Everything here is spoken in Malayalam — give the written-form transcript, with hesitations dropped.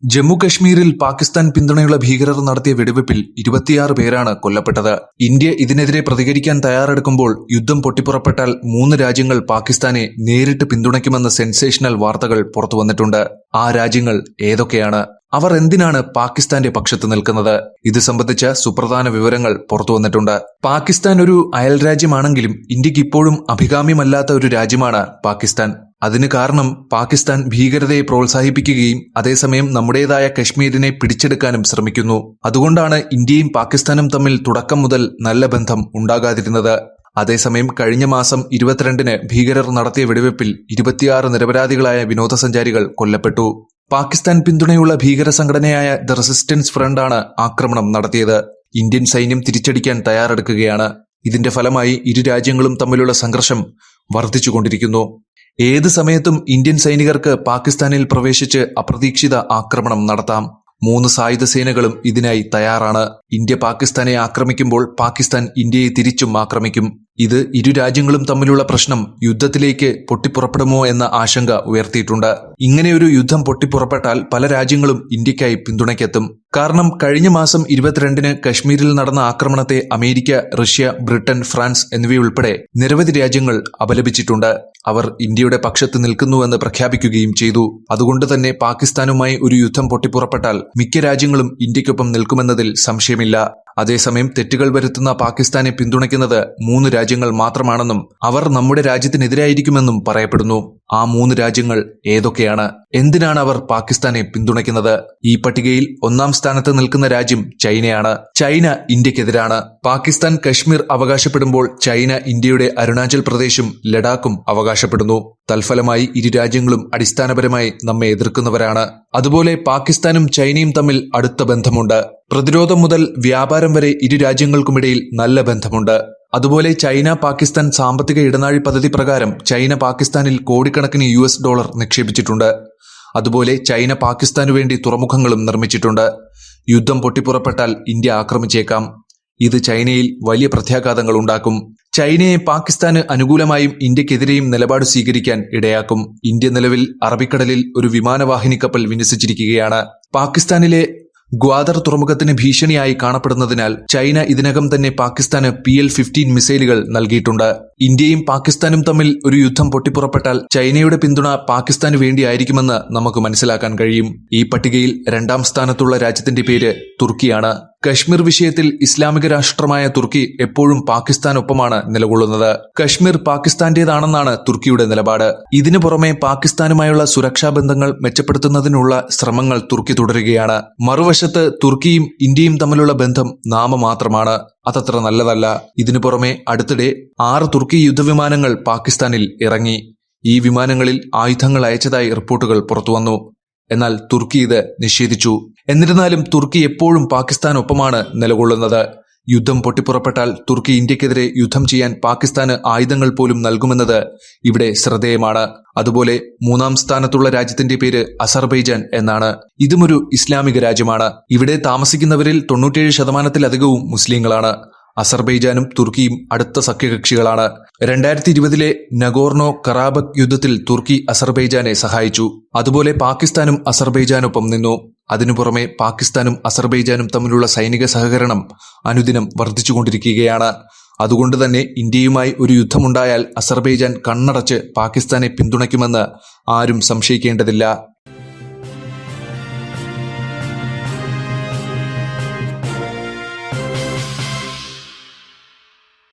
ജമ്മു കശ്മീരിൽ പാകിസ്ഥാൻ പിന്തുണയുള്ള ഭീകരർ നടത്തിയ വെടിവെപ്പിൽ 26 പേരാണ് കൊല്ലപ്പെട്ടത്. ഇന്ത്യ ഇതിനെതിരെ പ്രതികരിക്കാൻ തയ്യാറെടുക്കുമ്പോൾ യുദ്ധം പൊട്ടിപ്പുറപ്പെട്ടാൽ 3 രാജ്യങ്ങൾ പാകിസ്ഥാനെ നേരിട്ട് പിന്തുണയ്ക്കുമെന്ന സെൻസേഷണൽ വാർത്തകൾ പുറത്തുവന്നിട്ടുണ്ട്. ആ രാജ്യങ്ങൾ ഏതൊക്കെയാണ്? അവർ എന്തിനാണ് പാകിസ്ഥാന്റെ പക്ഷത്ത് നിൽക്കുന്നത്? ഇത് സംബന്ധിച്ച സുപ്രധാന വിവരങ്ങൾ പുറത്തുവന്നിട്ടുണ്ട്. പാകിസ്ഥാൻ ഒരു അയൽരാജ്യമാണെങ്കിലും ഇന്ത്യക്ക് ഇപ്പോഴും അഭികാമ്യമല്ലാത്ത ഒരു രാജ്യമാണ് പാകിസ്ഥാൻ. അതിന് കാരണം പാകിസ്ഥാൻ ഭീകരതയെ പ്രോത്സാഹിപ്പിക്കുകയും അതേസമയം നമ്മുടേതായ കശ്മീരിനെ പിടിച്ചെടുക്കാനും ശ്രമിക്കുന്നു. അതുകൊണ്ടാണ് ഇന്ത്യയും പാകിസ്ഥാനും തമ്മിൽ തുടക്കം മുതൽ നല്ല ബന്ധം ഉണ്ടാകാതിരുന്നത്. അതേസമയം കഴിഞ്ഞ മാസം 22-ന് ഭീകരർ നടത്തിയ വെടിവെപ്പിൽ 26 നിരപരാധികളായ വിനോദസഞ്ചാരികൾ കൊല്ലപ്പെട്ടു. പാകിസ്ഥാൻ പിന്തുണയുള്ള ഭീകര സംഘടനയായ ദ റെസിസ്റ്റൻസ് ഫ്രണ്ടാണ് ആക്രമണം നടത്തിയത്. ഇന്ത്യൻ സൈന്യം തിരിച്ചടിക്കാൻ തയ്യാറെടുക്കുകയാണ്. ഇതിന്റെ ഫലമായി ഇരു രാജ്യങ്ങളും തമ്മിലുള്ള സംഘർഷം വർദ്ധിച്ചുകൊണ്ടിരിക്കുന്നു. ഏത് സമയത്തും ഇന്ത്യൻ സൈനികർക്ക് പാകിസ്ഥാനിൽ പ്രവേശിച്ച് അപ്രതീക്ഷിത ആക്രമണം നടത്താം. 3 സായുധ സേനകളും ഇതിനായി തയ്യാറാണ്. ഇന്ത്യ പാകിസ്ഥാനെ ആക്രമിക്കുമ്പോൾ പാകിസ്ഥാൻ ഇന്ത്യയെ തിരിച്ചും ആക്രമിക്കും. ഇത് ഇരു രാജ്യങ്ങളും തമ്മിലുള്ള പ്രശ്നം യുദ്ധത്തിലേക്ക് പൊട്ടിപ്പുറപ്പെടുമോ എന്ന ആശങ്ക ഉയർത്തിയിട്ടുണ്ട്. ഇങ്ങനെയൊരു യുദ്ധം പൊട്ടിപ്പുറപ്പെട്ടാൽ പല രാജ്യങ്ങളും ഇന്ത്യക്കായി പിന്തുണയ്ക്കെത്തും. കാരണം കഴിഞ്ഞ മാസം 22-ന് കശ്മീരിൽ നടന്ന ആക്രമണത്തെ അമേരിക്ക, റഷ്യ, ബ്രിട്ടൻ, ഫ്രാൻസ് എന്നിവയുൾപ്പെടെ നിരവധി രാജ്യങ്ങൾ അപലപിച്ചിട്ടുണ്ട്. അവർ ഇന്ത്യയുടെ പക്ഷത്ത് നിൽക്കുന്നുവെന്ന് പ്രഖ്യാപിക്കുകയും ചെയ്തു. അതുകൊണ്ട് തന്നെ പാകിസ്ഥാനുമായി ഒരു യുദ്ധം പൊട്ടിപ്പുറപ്പെട്ടാൽ മിക്ക രാജ്യങ്ങളും ഇന്ത്യക്കൊപ്പം നിൽക്കുമെന്നതിൽ സംശയമില്ല. അതേസമയം തെറ്റുകൾ വരുത്തുന്ന പാകിസ്ഥാനെ പിന്തുണയ്ക്കുന്നത് 3 രാജ്യങ്ങൾ മാത്രമാണെന്നും അവർ നമ്മുടെ രാജ്യത്തിനെതിരായിരിക്കുമെന്നും പറയപ്പെടുന്നു. ആ 3 രാജ്യങ്ങൾ ഏതൊക്കെയാണ്? എന്തിനാണ് അവർ പാകിസ്ഥാനെ പിന്തുണയ്ക്കുന്നത്? ഈ പട്ടികയിൽ 1-ാം സ്ഥാനത്ത് നിൽക്കുന്ന രാജ്യം ചൈനയാണ്. ചൈന ഇന്ത്യക്കെതിരാണ്. പാകിസ്ഥാൻ കശ്മീർ അവകാശപ്പെടുമ്പോൾ ചൈന ഇന്ത്യയുടെ അരുണാചൽ പ്രദേശും ലഡാക്കും അവകാശപ്പെടുന്നു. തൽഫലമായി ഇരു രാജ്യങ്ങളും അടിസ്ഥാനപരമായി നമ്മെ എതിർക്കുന്നവരാണ്. അതുപോലെ പാകിസ്ഥാനും ചൈനയും തമ്മിൽ അടുത്ത ബന്ധമുണ്ട്. പ്രതിരോധം മുതൽ വ്യാപാരം വരെ ഇരു രാജ്യങ്ങൾക്കുമിടയിൽ നല്ല ബന്ധമുണ്ട്. അതുപോലെ ചൈന പാകിസ്ഥാൻ സാമ്പത്തിക ഇടനാഴി പദ്ധതി പ്രകാരം ചൈന പാകിസ്ഥാനിൽ കോടിക്കണക്കിന് $US നിക്ഷേപിച്ചിട്ടുണ്ട്. അതുപോലെ ചൈന പാകിസ്ഥാനു വേണ്ടി തുറമുഖങ്ങളും നിർമ്മിച്ചിട്ടുണ്ട്. യുദ്ധം പൊട്ടിപ്പുറപ്പെട്ടാൽ ഇന്ത്യ ആക്രമിച്ചേക്കാം. ഇത് ചൈനയിൽ വലിയ പ്രത്യാഘാതങ്ങൾ ഉണ്ടാക്കും. ചൈനയെ പാകിസ്ഥാന് അനുകൂലമായും ഇന്ത്യക്കെതിരെയും നിലപാട് സ്വീകരിക്കാൻ ഇടയാക്കും. ഇന്ത്യ നിലവിൽ അറബിക്കടലിൽ ഒരു വിമാനവാഹിനി കപ്പൽ വിന്യസിച്ചിരിക്കുകയാണ്. പാകിസ്ഥാനിലെ ഗ്വാദർ തുറമുഖത്തിന് ഭീഷണിയായി കാണപ്പെടുന്നതിനാൽ ചൈന ഇതിനകം തന്നെ പാകിസ്ഥാന് PL-15 മിസൈലുകൾ നൽകിയിട്ടുണ്ട്. ഇന്ത്യയും പാകിസ്ഥാനും തമ്മിൽ ഒരു യുദ്ധം പൊട്ടിപ്പുറപ്പെട്ടാൽ ചൈനയുടെ പിന്തുണ പാകിസ്ഥാന് വേണ്ടിയായിരിക്കുമെന്ന് നമുക്ക് മനസ്സിലാക്കാൻ കഴിയും. ഈ പട്ടികയിൽ 2-ാം സ്ഥാനത്തുള്ള രാജ്യത്തിന്റെ പേര് തുർക്കിയാണ്. കശ്മീർ വിഷയത്തിൽ ഇസ്ലാമിക രാഷ്ട്രമായ തുർക്കി എപ്പോഴും പാകിസ്ഥാനൊപ്പമാണ് നിലകൊള്ളുന്നത്. കശ്മീർ പാകിസ്ഥാന്റേതാണെന്നാണ് തുർക്കിയുടെ നിലപാട്. ഇതിനു പുറമെ പാകിസ്ഥാനുമായുള്ള സുരക്ഷാ ബന്ധങ്ങൾ മെച്ചപ്പെടുത്തുന്നതിനുള്ള ശ്രമങ്ങൾ തുർക്കി തുടരുകയാണ്. മറുവശത്ത് തുർക്കിയും ഇന്ത്യയും തമ്മിലുള്ള ബന്ധം നാമമാത്രമാണ്. അതത്ര നല്ലതല്ല. ഇതിനു പുറമെ അടുത്തിടെ 6 തുർക്കി യുദ്ധവിമാനങ്ങൾ പാകിസ്ഥാനിൽ ഇറങ്ങി. ഈ വിമാനങ്ങളിൽ ആയുധങ്ങൾ അയച്ചതായി റിപ്പോർട്ടുകൾ പുറത്തുവന്നു. എന്നാൽ തുർക്കി ഇത് നിഷേധിച്ചു. എന്നിരുന്നാലും തുർക്കി എപ്പോഴും പാകിസ്ഥാനൊപ്പമാണ് നിലകൊള്ളുന്നത്. യുദ്ധം പൊട്ടിപ്പുറപ്പെട്ടാൽ തുർക്കി ഇന്ത്യക്കെതിരെ യുദ്ധം ചെയ്യാൻ പാകിസ്ഥാന് ആയുധങ്ങൾ പോലും നൽകുമെന്നത് ഇവിടെ ശ്രദ്ധേയമാണ്. അതുപോലെ 3-ാം സ്ഥാനത്തുള്ള രാജ്യത്തിന്റെ പേര് അസർബൈജാൻ എന്നാണ്. ഇതുമൊരു ഇസ്ലാമിക രാജ്യമാണ്. ഇവിടെ താമസിക്കുന്നവരിൽ 97% മുസ്ലിങ്ങളാണ്. അസർബൈജാനും തുർക്കിയും അടുത്ത സഖ്യകക്ഷികളാണ്. 2020-ലെ നഗോർണോ കറാബക് യുദ്ധത്തിൽ തുർക്കി അസർബൈജാനെ സഹായിച്ചു. അതുപോലെ പാകിസ്ഥാനും അസർബൈജാനൊപ്പം നിന്നു. അതിനു പുറമെ പാകിസ്ഥാനും അസർബൈജാനും തമ്മിലുള്ള സൈനിക സഹകരണം അനുദിനം വർദ്ധിച്ചുകൊണ്ടിരിക്കുകയാണ്. അതുകൊണ്ട് തന്നെ ഇന്ത്യയുമായി ഒരു യുദ്ധമുണ്ടായാൽ അസർബൈജാൻ കണ്ണടച്ച് പാകിസ്ഥാനെ പിന്തുണയ്ക്കുമെന്ന് ആരും സംശയിക്കേണ്ടതില്ല.